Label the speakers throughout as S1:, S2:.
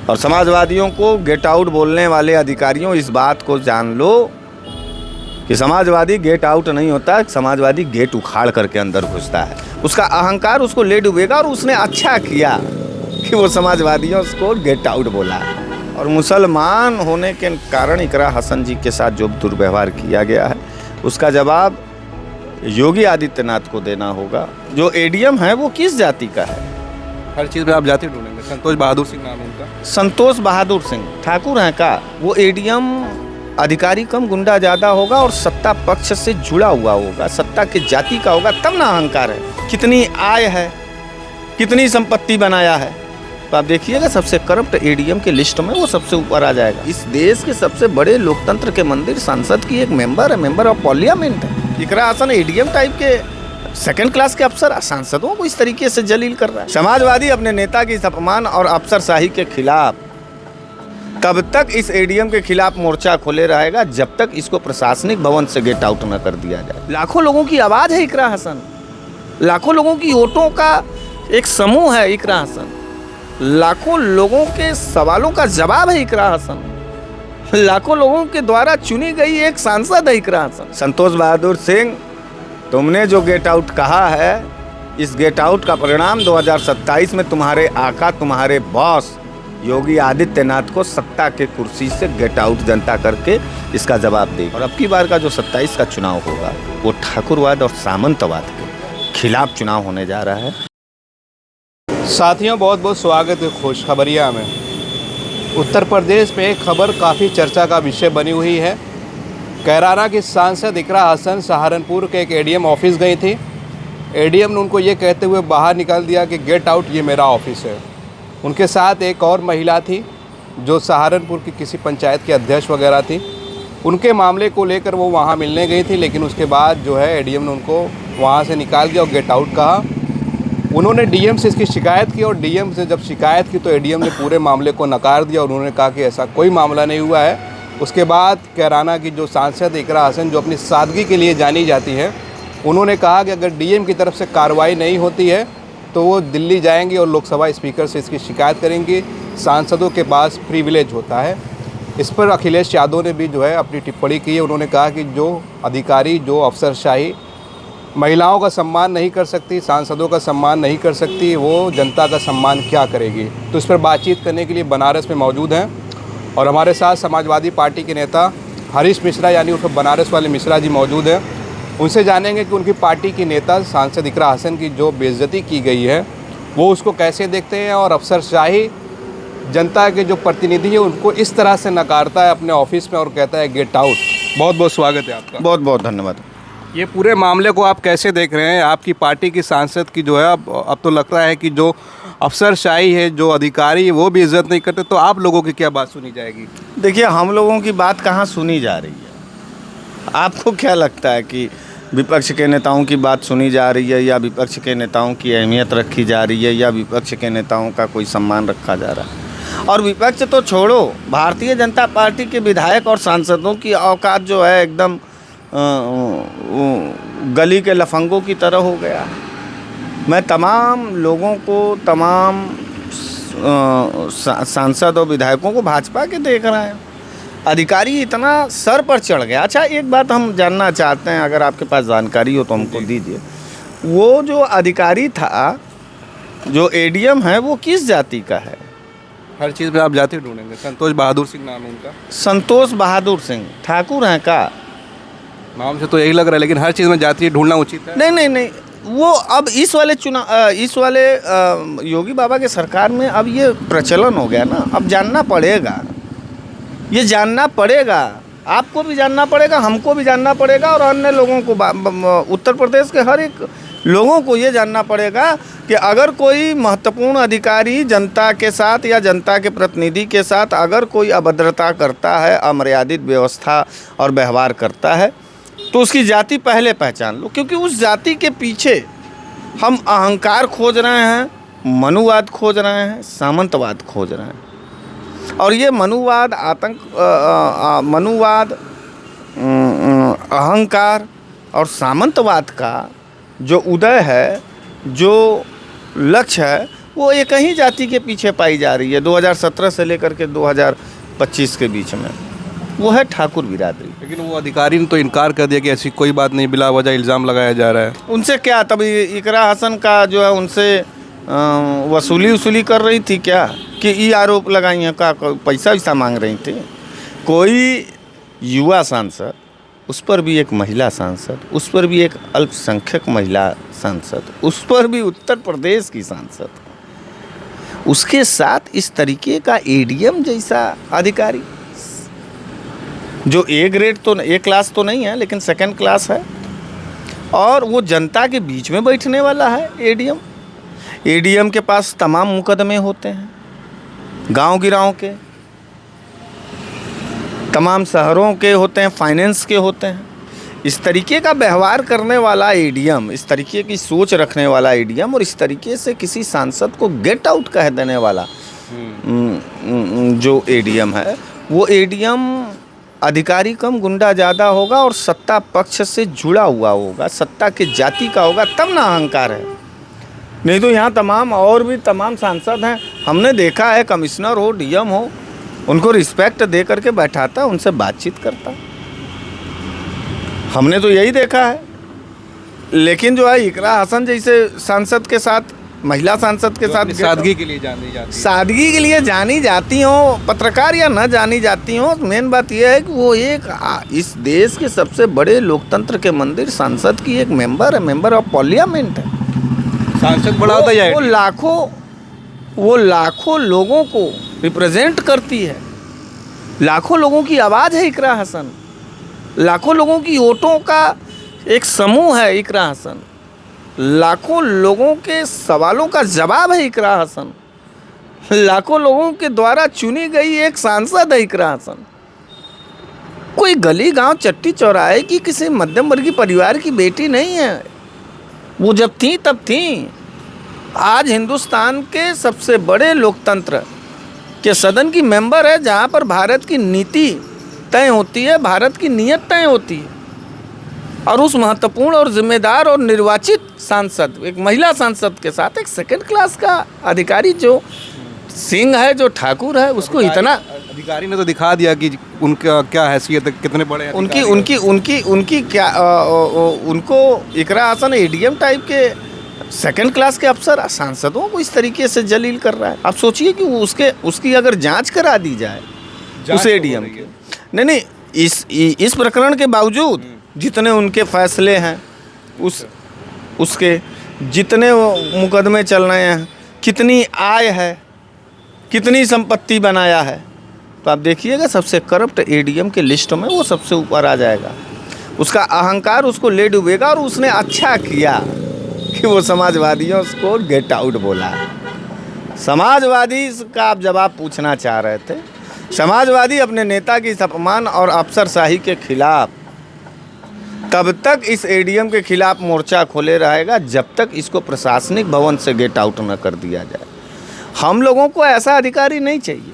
S1: और समाजवादियों को get out बोलने वाले अधिकारियों, इस बात को जान लो कि समाजवादी गेट आउट नहीं होता, समाजवादी गेट उखाड़ करके अंदर घुसता है। उसका अहंकार उसको ले डूबेगा, और उसने अच्छा किया कि वो समाजवादियों को गेट आउट बोला। और मुसलमान होने के कारण इकरा हसन जी के साथ जो दुर्व्यवहार किया गया है, उसका जवाब योगी आदित्यनाथ को देना होगा। जो एडीएम है वो किस जाति का है?
S2: हर चीज़ में आप जाति ढूंढेंगे। संतोष बहादुर सिंह नाम है उनका।
S1: संतोष बहादुर सिंह ठाकुर हैं का? वो एडीएम अधिकारी कम गुंडा ज़्यादा होगा और सत्ता पक्ष से जुड़ा हुआ होगा, सत्ता के जाति का होगा, तब ना अहंकार है। कितनी आय है, कितनी संपत्ति बनाया है, तो आप देखिएगा सबसे करप्ट एडीएम के लिस्ट में वो सबसे ऊपर आ जाएगा। इस देश के सबसे बड़े लोकतंत्र के मंदिर संसद की एक मेंबर है, मेंबर ऑफ पार्लियामेंट है। इकरा हसन एडीएम टाइप के सेकंड क्लास के अफसर सांसदों को इस तरीके से जलील कर रहा है। समाजवादी अपने नेता की अपमान और अफसरशाही के खिलाफ तब तक इस एडीएम के खिलाफ मोर्चा खोले रहेगा जब तक इसको प्रशासनिक भवन से गेट आउट न कर दिया जाए। लाखों लोगों की आवाज़ है इकरा हसन, लाखों लोगों की वोटों का एक समूह है इकरा हसन, लाखों लोगों के सवालों का जवाब है इकरा हसन, लाखों लोगों के द्वारा चुनी गई एक सांसद है इकरा हसन। संतोष बहादुर सिंह, तुमने जो गेट आउट कहा है, इस गेट आउट का परिणाम 2027 में तुम्हारे आका, तुम्हारे बॉस योगी आदित्यनाथ को सत्ता के कुर्सी से गेट आउट जनता करके इसका जवाब देगी। और अब की बार का जो 27 का चुनाव होगा वो ठाकुरवाद और सामंतवाद के खिलाफ चुनाव होने जा रहा है।
S2: साथियों, बहुत बहुत स्वागत है खुशखबरिया में। उत्तर प्रदेश में एक खबर काफ़ी चर्चा का विषय बनी हुई है। कैराना की सांसद इकरा हसन सहारनपुर के एक एडीएम ऑफिस गई थी। एडीएम ने उनको ये कहते हुए बाहर निकाल दिया कि गेट आउट, ये मेरा ऑफिस है। उनके साथ एक और महिला थी जो सहारनपुर की किसी पंचायत के अध्यक्ष वगैरह थी। उनके मामले को लेकर वो वहाँ मिलने गई थी, लेकिन उसके बाद जो है एडीएम ने उनको वहाँ से निकाल दिया और गेट आउट कहा। उन्होंने डीएम से इसकी शिकायत की और डीएम से जब शिकायत की तो एडीएम ने पूरे मामले को नकार दिया और उन्होंने कहा कि ऐसा कोई मामला नहीं हुआ है। उसके बाद कैराना की जो सांसद इकरा हसन, जो अपनी सादगी के लिए जानी जाती है, उन्होंने कहा कि अगर डीएम की तरफ से कार्रवाई नहीं होती है तो वो दिल्ली जाएंगे और लोकसभा स्पीकर से इसकी शिकायत करेंगे। सांसदों के पास प्रिविलेज होता है। इस पर अखिलेश यादव ने भी जो है अपनी टिप्पणी की है। उन्होंने कहा कि जो अधिकारी, जो अफसरशाही महिलाओं का सम्मान नहीं कर सकती, सांसदों का सम्मान नहीं कर सकती, वो जनता का सम्मान क्या करेगी। तो इस पर बातचीत करने के लिए बनारस में मौजूद हैं और हमारे साथ समाजवादी पार्टी के नेता हरीश मिश्रा यानी उर्फ बनारस वाले मिश्रा जी मौजूद हैं। उनसे जानेंगे कि उनकी पार्टी की नेता सांसद इकरा हसन की जो बेइज्जती की गई है वो उसको कैसे देखते हैं और अफसरशाही जनता के जो प्रतिनिधि है उनको इस तरह से नकारता है अपने ऑफिस में और कहता है गेट आउट। बहुत बहुत स्वागत है आपका।
S1: बहुत बहुत धन्यवाद।
S2: ये पूरे मामले को आप कैसे देख रहे हैं? आपकी पार्टी की सांसद की जो है अब तो लगता है कि जो अफसरशाही है, जो अधिकारी है, वो भी इज्जत नहीं करते, तो आप लोगों की क्या बात सुनी जाएगी?
S1: देखिए, हम लोगों की बात कहाँ सुनी जा रही है? आपको क्या लगता है कि विपक्ष के नेताओं की बात सुनी जा रही है, या विपक्ष के नेताओं की अहमियत रखी जा रही है, या विपक्ष के नेताओं का कोई सम्मान रखा जा रहा है? और विपक्ष तो छोड़ो, भारतीय जनता पार्टी के विधायक और सांसदों की औकात जो है एकदम गली के लफंगों की तरह हो गया। मैं तमाम लोगों को, तमाम सांसद और विधायकों को भाजपा के देख रहे हैं, अधिकारी इतना सर पर चढ़ गया। अच्छा, एक बात हम जानना चाहते हैं, अगर आपके पास जानकारी हो तो हमको दीजिए। वो जो अधिकारी था, जो एडीएम है, वो किस जाति का है?
S2: हर चीज़ में आप जाति ढूंढेंगे। संतोष बहादुर सिंह नाम है उनका।
S1: संतोष बहादुर सिंह ठाकुर हैं का?
S2: नाम से तो यही लग रहा है, लेकिन हर चीज़ में जाति ढूंढना उचित है।
S1: नहीं, वो अब इस वाले योगी बाबा के सरकार में अब ये प्रचलन हो गया ना। अब जानना पड़ेगा, ये जानना पड़ेगा, आपको भी जानना पड़ेगा, हमको भी जानना पड़ेगा, और अन्य लोगों को, उत्तर प्रदेश के हर एक लोगों को ये जानना पड़ेगा कि अगर कोई महत्वपूर्ण अधिकारी जनता के साथ या जनता के प्रतिनिधि के साथ अगर कोई अभद्रता करता है, अमर्यादित व्यवस्था और व्यवहार करता है, तो उसकी जाति पहले पहचान लो। क्योंकि उस जाति के पीछे हम अहंकार खोज रहे हैं, मनुवाद खोज रहे हैं, सामंतवाद खोज रहे हैं। और ये मनुवाद, अहंकार और सामंतवाद का जो उदय है, जो लक्ष्य है, वो एक ही जाति के पीछे पाई जा रही है 2017 से लेकर के 2025 के बीच में, वो है ठाकुर बिरादरी।
S2: लेकिन वो अधिकारी ने तो इनकार कर दिया कि ऐसी कोई बात नहीं, बिला वजह इल्ज़ाम लगाया जा रहा है।
S1: उनसे क्या, तब इकरा हसन का जो है उनसे वसूली कर रही थी क्या, कि ये आरोप लगाई हैं का पैसा वैसा मांग रही थी। कोई युवा सांसद, उस पर भी एक महिला सांसद, उस पर भी एक अल्पसंख्यक महिला सांसद, उस पर भी उत्तर प्रदेश की सांसद, उसके साथ इस तरीके का एडीएम जैसा अधिकारी, जो ए ग्रेड तो ए क्लास तो नहीं है लेकिन सेकंड क्लास है, और वो जनता के बीच में बैठने वाला है एडीएम। एडीएम के पास तमाम मुकदमे होते हैं, गांव गिराओं के, तमाम शहरों के होते हैं, फाइनेंस के होते हैं। इस तरीके का व्यवहार करने वाला एडीएम, इस तरीके की सोच रखने वाला एडीएम, और इस तरीके से किसी सांसद को गेट आउट कह देने वाला जो एडीएम है, वो एडीएम अधिकारी कम गुंडा ज़्यादा होगा और सत्ता पक्ष से जुड़ा हुआ होगा, सत्ता के जाति का होगा, तब ना अहंकार है। नहीं तो यहाँ तमाम और भी तमाम सांसद हैं, हमने देखा है, कमिश्नर हो, डीएम हो, उनको रिस्पेक्ट दे करके बैठाता, उनसे बातचीत करता, हमने तो यही देखा है। लेकिन जो है इकरा हसन जैसे सांसद के साथ, महिला सांसद के साथ
S2: सादगी के लिए जानी जाती है,
S1: सादगी के लिए जानी जाती हो, पत्रकार या न जानी जाती हो, मेन बात यह है कि वो एक इस देश के सबसे बड़े लोकतंत्र के मंदिर सांसद की एक मेंबर है, मेंबर ऑफ पार्लियामेंट है।
S2: सांसद बड़ा होता है,
S1: वो लाखों लोगों को रिप्रेजेंट करती है, लाखों लोगों की आवाज़ है इकरा हसन, लाखों लोगों की वोटों का एक समूह है इकरा हसन, लाखों लोगों के सवालों का जवाब है इकरा हसन, लाखों लोगों के द्वारा चुनी गई एक सांसद है इकरा हसन। कोई गली गांव चट्टी चौराहे की किसी मध्यम वर्गीय परिवार की बेटी नहीं है, वो जब थी तब थी। आज हिंदुस्तान के सबसे बड़े लोकतंत्र के सदन की मेंबर है, जहाँ पर भारत की नीति तय होती है, भारत की नीयत तय होती है, और उस महत्वपूर्ण और जिम्मेदार और निर्वाचित सांसद, एक महिला सांसद के साथ एक सेकंड क्लास का अधिकारी जो सिंह है, जो ठाकुर है, उसको इतना
S2: अधिकारी ने तो दिखा दिया कि उनका क्या हैसियत है, कितने बड़े
S1: उनकी क्या उनको इकरा हसन एडीएम टाइप के सेकंड क्लास के अफसर सांसदों को इस तरीके से जलील कर रहा है। आप सोचिए कि वो उसकी अगर जांच करा दी जाए उस एडीएम की, नहीं इस प्रकरण के बावजूद जितने उनके फैसले हैं, उसके जितने मुकदमे चल रहे हैं, कितनी आय है, कितनी संपत्ति बनाया है, तो आप देखिएगा सबसे करप्ट एडीएम के लिस्ट में वो सबसे ऊपर आ जाएगा। उसका अहंकार उसको ले डूबेगा, और उसने अच्छा किया कि वो समाजवादियों को गेट आउट बोला। समाजवादी का आप जवाब पूछना चाह रहे थे, समाजवादी अपने नेता की अपमान और अफसरशाही के खिलाफ तब तक इस एडीएम के खिलाफ मोर्चा खोले रहेगा जब तक इसको प्रशासनिक भवन से गेट आउट न कर दिया जाए। हम लोगों को ऐसा अधिकारी नहीं चाहिए।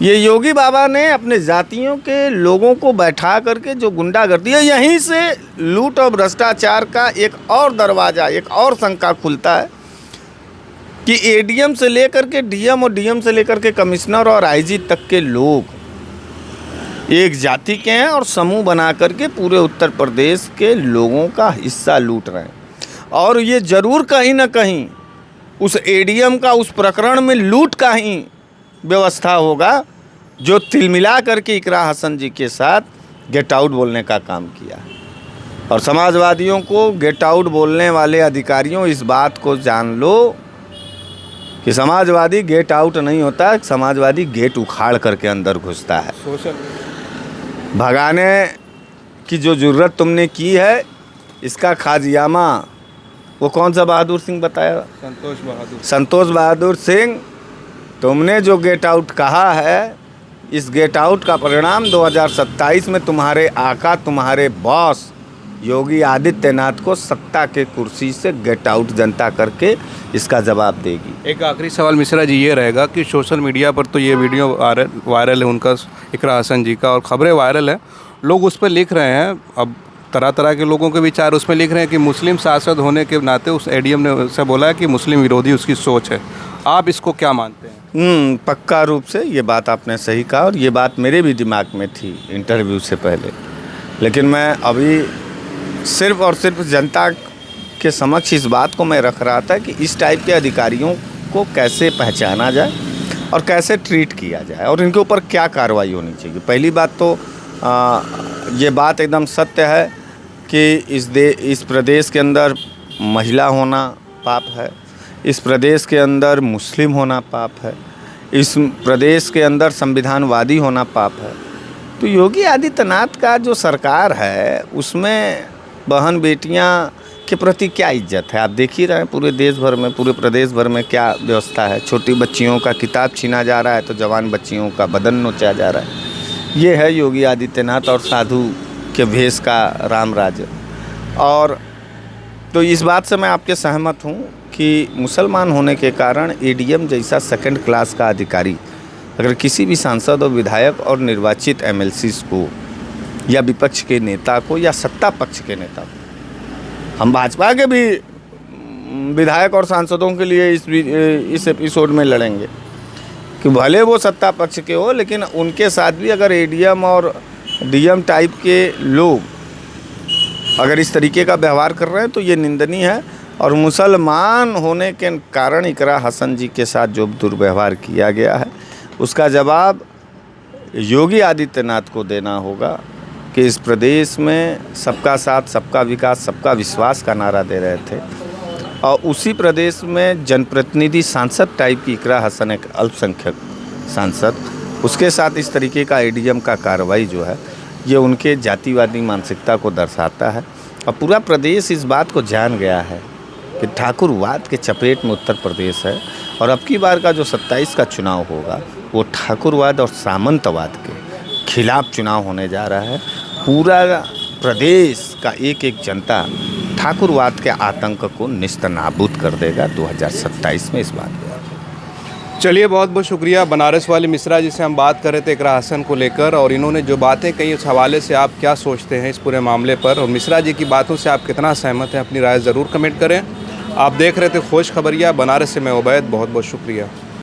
S1: ये योगी बाबा ने अपने जातियों के लोगों को बैठा करके जो गुंडागर्दी है, यहीं से लूट और भ्रष्टाचार का एक और दरवाज़ा, एक और शंका खुलता है कि एडीएम से लेकर के डीएम और डीएम से लेकर के कमिश्नर और आईजी तक के लोग एक जाति के हैं और समूह बना करके पूरे उत्तर प्रदेश के लोगों का हिस्सा लूट रहे हैं। और ये ज़रूर कहीं ना कहीं उस एडीएम का, उस प्रकरण में लूट का ही व्यवस्था होगा जो तिलमिला करके इकरा हसन जी के साथ गेट आउट बोलने का काम किया। और समाजवादियों को गेट आउट बोलने वाले अधिकारियों, इस बात को जान लो कि समाजवादी गेट आउट नहीं होता, समाजवादी गेट उखाड़ करके अंदर घुसता है।
S2: सोशल
S1: भगाने की जो ज़रूरत तुमने की है, इसका खाजियामा वो कौन सा बहादुर सिंह बताया? संतोष बहादुर सिंह। तुमने जो गेट आउट कहा है, इस गेट आउट का परिणाम 2027 में तुम्हारे आका, तुम्हारे बॉस योगी आदित्यनाथ को सत्ता के कुर्सी से गेट आउट जनता करके इसका जवाब देगी।
S2: एक आखिरी सवाल मिश्रा जी ये रहेगा कि सोशल मीडिया पर तो ये वीडियो वायरल है उनका, इकरा हसन जी का, और ख़बरें वायरल है, लोग उस पर लिख रहे हैं, अब तरह तरह के लोगों के विचार उसमें लिख रहे हैं कि मुस्लिम सांसद होने के नाते उस एडीएम ने उससे बोला है कि मुस्लिम विरोधी उसकी सोच है। आप इसको क्या मानते हैं?
S1: पक्का रूप से ये बात आपने सही कहा, और ये बात मेरे भी दिमाग में थी इंटरव्यू से पहले, लेकिन मैं अभी सिर्फ और सिर्फ जनता के समक्ष इस बात को मैं रख रहा था कि इस टाइप के अधिकारियों को कैसे पहचाना जाए और कैसे ट्रीट किया जाए और इनके ऊपर क्या कार्रवाई होनी चाहिए। पहली बात तो ये बात एकदम सत्य है कि इस प्रदेश के अंदर महिला होना पाप है, इस प्रदेश के अंदर मुस्लिम होना पाप है, इस प्रदेश के अंदर संविधानवादी होना पाप है। तो योगी आदित्यनाथ का जो सरकार है उसमें बहन बेटियां के प्रति क्या इज्जत है, आप देख ही रहे हैं पूरे देश भर में, पूरे प्रदेश भर में क्या व्यवस्था है। छोटी बच्चियों का किताब छीना जा रहा है तो जवान बच्चियों का बदन नोचा जा रहा है। ये है योगी आदित्यनाथ और साधु के भेष का राम राज्य। और तो इस बात से मैं आपके सहमत हूँ कि मुसलमान होने के कारण एडीएम जैसा सेकंड क्लास का अधिकारी अगर किसी भी सांसद और विधायक और निर्वाचित एमएलसीज को या विपक्ष के नेता को या सत्ता पक्ष के नेता को, हम भाजपा के भी विधायक और सांसदों के लिए इस एपिसोड में लड़ेंगे कि भले वो सत्ता पक्ष के हो, लेकिन उनके साथ भी अगर एडीएम और डीएम टाइप के लोग अगर इस तरीके का व्यवहार कर रहे हैं तो ये निंदनीय है। और मुसलमान होने के कारण इकरा हसन जी के साथ जो दुर्व्यवहार किया गया है उसका जवाब योगी आदित्यनाथ को देना होगा कि इस प्रदेश में सबका साथ, सबका विकास, सबका विश्वास का नारा दे रहे थे और उसी प्रदेश में जनप्रतिनिधि सांसद टाइप की इकरा हसन, एक अल्पसंख्यक सांसद, उसके साथ इस तरीके का एडीएम का कार्रवाई जो है ये उनके जातिवादी मानसिकता को दर्शाता है। और पूरा प्रदेश इस बात को जान गया है कि ठाकुरवाद के चपेट में उत्तर प्रदेश है और अब की बार का जो 27 का चुनाव होगा वो ठाकुरवाद और सामंतवाद के खिलाफ चुनाव होने जा रहा है। पूरा प्रदेश का एक एक जनता ठाकुरवाद के आतंक को निस्तनाबूद कर देगा 2027 में, इस बात को।
S2: चलिए, बहुत बहुत शुक्रिया। बनारस वाले मिश्रा जी से हम बात कर रहे थे इकरा हसन को लेकर और इन्होंने जो बातें कही उस हवाले से आप क्या सोचते हैं इस पूरे मामले पर, और मिश्रा जी की बातों से आप कितना सहमत हैं, अपनी राय ज़रूर कमेंट करें। आप देख रहे थे खोज खबरिया, बनारस से मैं उबैद, बहुत बहुत शुक्रिया।